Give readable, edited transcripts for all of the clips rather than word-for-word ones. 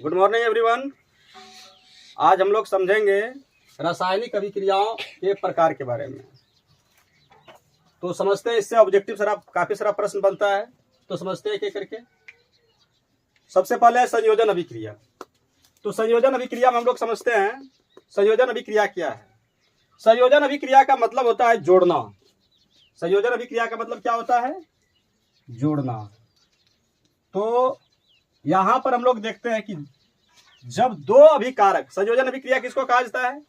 Good morning everyone. आज हम लोग समझेंगे रासायनिक अभिक्रियाओं के प्रकार के बारे में। तो समझते हैं, इससे ऑब्जेक्टिव काफी सारा प्रश्न बनता है, तो समझते हैं एक एक करके। सबसे पहले है संयोजन अभिक्रिया। तो संयोजन अभिक्रिया में हम लोग समझते हैं संयोजन अभिक्रिया क्या है। संयोजन अभिक्रिया का मतलब होता है जोड़ना। संयोजन अभिक्रिया का मतलब क्या होता है? जोड़ना। तो यहां पर हम लोग देखते हैं कि जब दो अभिकारक, संयोजन अभिक्रिया किसको कहा जाता है?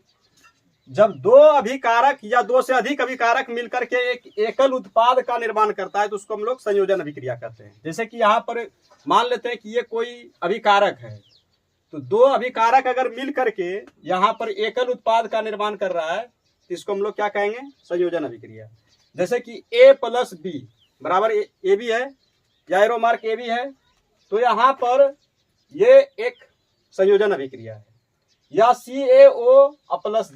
जब दो अभिकारक या दो से अधिक अभिकारक मिलकर के एक एकल उत्पाद का निर्माण करता है तो उसको हम लोग संयोजन अभिक्रिया कहते हैं। जैसे कि यहाँ पर मान लेते हैं कि ये कोई अभिकारक है, तो दो अभिकारक अगर मिल करके यहाँ पर एकल उत्पाद का निर्माण कर रहा है तो इसको हम लोग क्या कहेंगे? संयोजन अभिक्रिया। जैसे कि A प्लस बी बराबर ए बी है या एरो मार्क ए बी है, तो यहाँ पर ये एक संयोजन अभिक्रिया है। या CaO प्लस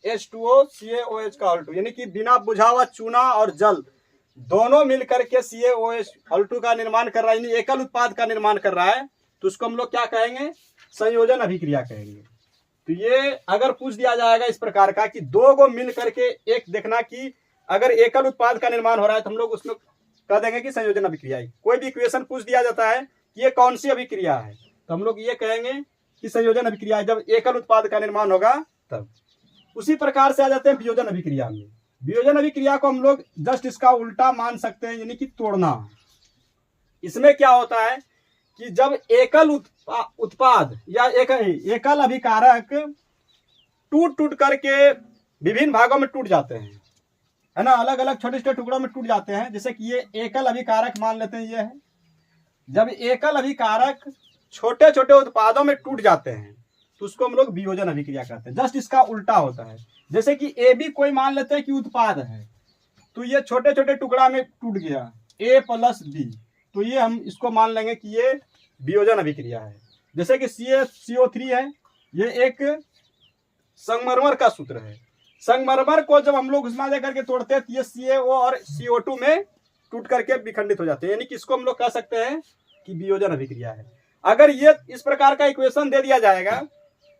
H2O CaOH का ऑल टू, यानी कि बिना बुझा हुआ चूना और जल दोनों मिलकर के CaOH ऑल टू का निर्माण कर रहा है, यानी एकल उत्पाद का निर्माण कर रहा है, तो उसको हम लोग क्या कहेंगे? संयोजन अभिक्रिया कहेंगे। तो ये अगर पूछ दिया जाएगा इस प्रकार का कि दो को मिल करके एक, देखना कि अगर एकल उत्पाद का निर्माण हो रहा है तो हम लोग उसमें कह देंगे कि संयोजन अभिक्रिया है। कोई भी इक्वेशन पूछ दिया जाता है कि ये कौन सी अभिक्रिया है, तो हम लोग ये कहेंगे कि संयोजन अभिक्रिया है जब एकल उत्पाद का निर्माण होगा तब। उसी प्रकार से आ जाते हैं वियोजन अभिक्रिया में। वियोजन अभिक्रिया को हम लोग जस्ट इसका उल्टा मान सकते हैं, यानी कि तोड़ना। इसमें क्या होता है कि जब एकल उत्पाद या एकल अभिकारक टूट करके विभिन्न भागों में टूट जाते हैं, है ना, अलग अलग छोटे छोटे टुकड़ों में टूट जाते हैं। जैसे कि ये एकल अभिकारक मान लेते हैं, ये है। जब एकल अभिकारक छोटे छोटे उत्पादों में टूट जाते हैं तो उसको हम लोग वियोजन अभिक्रिया कहते हैं। जस्ट इसका उल्टा होता है। जैसे कि ए बी कोई मान लेते हैं कि उत्पाद है, तो ये छोटे छोटे टुकड़ा में टूट गया A प्लस बी, तो ये हम इसको मान लेंगे कि ये वियोजन अभिक्रिया है। जैसे कि CaCO3 है, ये एक संगमरमर का सूत्र है। संगमरमर को जब हम लोग उसमें दे करके तोड़ते हैं तो ये CaO और CO2 में टूट करके विखंडित हो जाते हैं, यानी कि इसको हम लोग कह सकते हैं कि वियोजन अभिक्रिया है। अगर ये इस प्रकार का इक्वेशन दे दिया जाएगा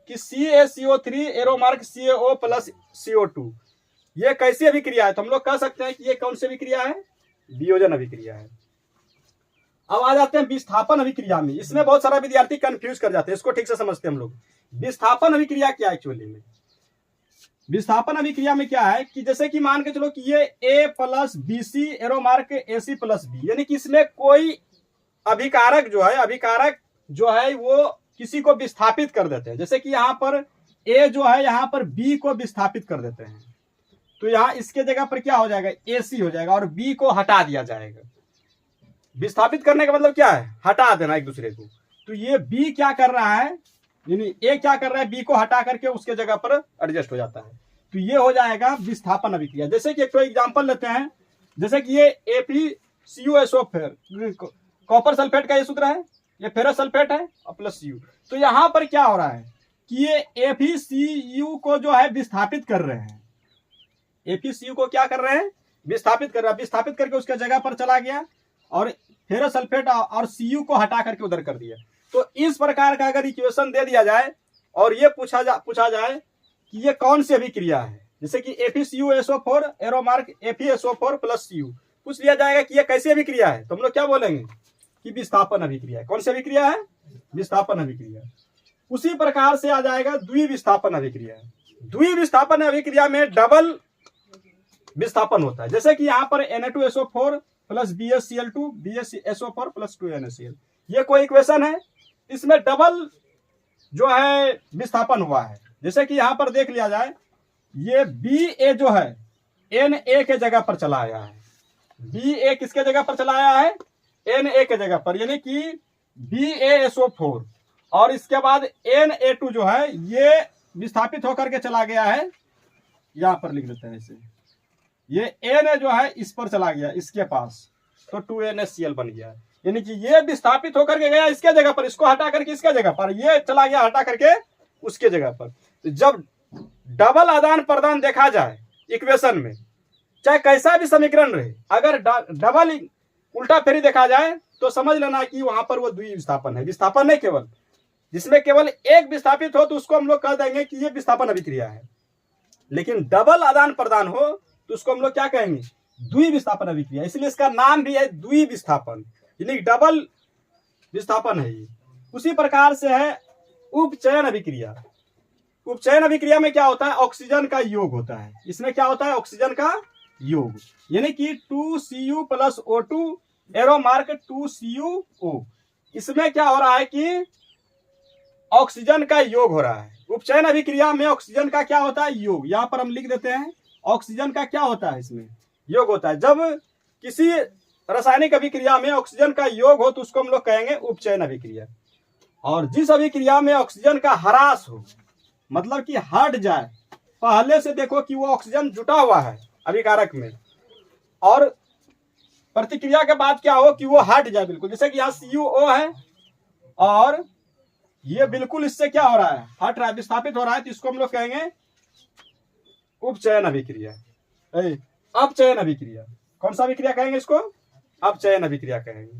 कि CaCO3 arrow mark CaO plus CO2, ये कैसी अभिक्रिया है, तो हम लोग कह सकते हैं कि ये कौन सी अभिक्रिया है? वियोजन अभिक्रिया है। अब आ जाते हैं विस्थापन अभिक्रिया में। इसमें बहुत सारा विद्यार्थी कंफ्यूज कर जाते हैं, इसको ठीक से समझते हैं हम लोग। विस्थापन अभिक्रिया क्या है एक्चुअली में? विस्थापन अभिक्रिया में क्या है कि जैसे कि मान के चलो कि ये A plus BC arrow mark AC plus B, यानी कि इसमें कोई अभिकारक जो है वो किसी को विस्थापित कर देते हैं। जैसे कि यहाँ पर A जो है यहाँ पर B को विस्थापित कर देते हैं, तो यहाँ इसके जगह पर क्या हो जाएगा? AC हो जाएगा और B को हटा दिया जाएगा। विस्थापित करने का मतलब क्या है? हटा देना एक दूसरे को। तो ये B क्या कर रहा है, यानी A क्या कर रहा है? B को हटा करके उसके जगह पर एडजस्ट हो जाता है, तो ये हो जाएगा विस्थापन अभिक्रिया। जैसे कि एक तो एग्जांपल लेते हैं, जैसे कि ये ApCuSO कॉपर सल्फेट का ये सूत्र है, ये फेरस सल्फेट है और प्लस Cu। तो यहाँ पर क्या हो रहा है कि ये FeCu को जो है विस्थापित कर रहे हैं। FeCu को क्या कर रहे हैं? विस्थापित कर रहा है। विस्थापित करके उसके जगह पर चला गया और फेरस सल्फेट और Cu को हटा करके उधर कर दिया। तो इस प्रकार का अगर इक्वेशन दे दिया जाए और ये पूछा जाए कि ये कौन सी अभिक्रिया है, जैसे कि FeCuSO4 arrow mark FeSO4 plus Cu, पूछ लिया जाएगा कि ये कैसी अभिक्रिया है, तो हम लोग क्या बोलेंगे कि विस्थापन अभिक्रिया है। कौन सी अभिक्रिया है? विस्थापन अभिक्रिया। उसी प्रकार से आ जाएगा द्विविस्थापन अभिक्रिया। द्विविस्थापन अभिक्रिया में डबल विस्थापन होता है। जैसे कि यहाँ पर Na2SO4 plus BsCl2 BsSO4 plus 2NaCl, ये कोई इक्वेशन है, इसमें डबल जो है विस्थापन हुआ है। जैसे कि यहाँ पर देख लिया जाए, ये Ba जो है Na के जगह पर चला आया है। Ba किसके जगह पर चला आया है? Na के जगह पर, यानी कि BaSO4, और इसके बाद Na2 जो है ये विस्थापित होकर के चला गया है, यहां पर लिख देते हैं इसे, ये Na जो है इस पर चला गया इसके पास, तो 2NaCl बन गया। यानी कि ये विस्थापित होकर के गया इसके जगह पर, इसको हटा करके इसके जगह पर, ये चला गया हटा करके उसके जगह पर। तो जब डबल आदान प्रदान देखा जाए इक्वेशन में, चाहे कैसा भी समीकरण रहे, अगर डबल उल्टा फेरी देखा जाए तो समझ लेना कि वहां पर वो द्विविस्थापन है। विस्थापन नहीं केवल, जिसमें केवल एक विस्थापित हो तो उसको हम लोग कह देंगे कि ये विस्थापन अभिक्रिया है। लेकिन डबल आदान प्रदान हो तो उसको हम लोग क्या कहेंगे, द्विविस्थापन अभिक्रिया। इसलिए इसका नाम भी है द्विविस्थापन, यानी डबल विस्थापन है ये। उसी प्रकार से है उपचयन अभिक्रिया। उपचयन अभिक्रिया में क्या होता है, ऑक्सीजन का योग होता है। इसमें क्या होता है, ऑक्सीजन का योग, यानी कि 2Cu + O2 arrow mark 2CuO। इसमें क्या हो रहा है कि ऑक्सीजन का योग हो रहा है। उपचयन अभिक्रिया में ऑक्सीजन का क्या होता है, योग। यहां पर हम लिख देते हैं ऑक्सीजन का क्या होता है, इसमें योग होता है। जब किसी रासायनिक अभिक्रिया में ऑक्सीजन का योग हो तो उसको हम लोग कहेंगे उपचयन अभिक्रिया। और जिस अभिक्रिया में ऑक्सीजन का ह्रास हो, मतलब कि हट जाए, पहले से देखो कि वो ऑक्सीजन जुटा हुआ है अभिकारक में, और प्रतिक्रिया के बाद क्या हो कि वो हट जाए बिल्कुल, जैसे कि यहाँ CuO है और ये बिल्कुल इससे क्या हो रहा है, हट रहा है, विस्थापित हो रहा है, तो इसको हम लोग कहेंगे उपचयन अभिक्रिया। अपचयन अभिक्रिया, कौन सा अभिक्रिया कहेंगे इसको, अपचयन अभिक्रिया कहेंगे।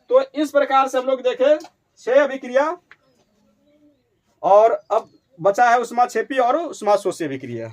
तो इस प्रकार से हम लोग देखें 6 अभिक्रिया, और अब बचा है उष्माक्षेपी और उष्माशोषी अभिक्रिया।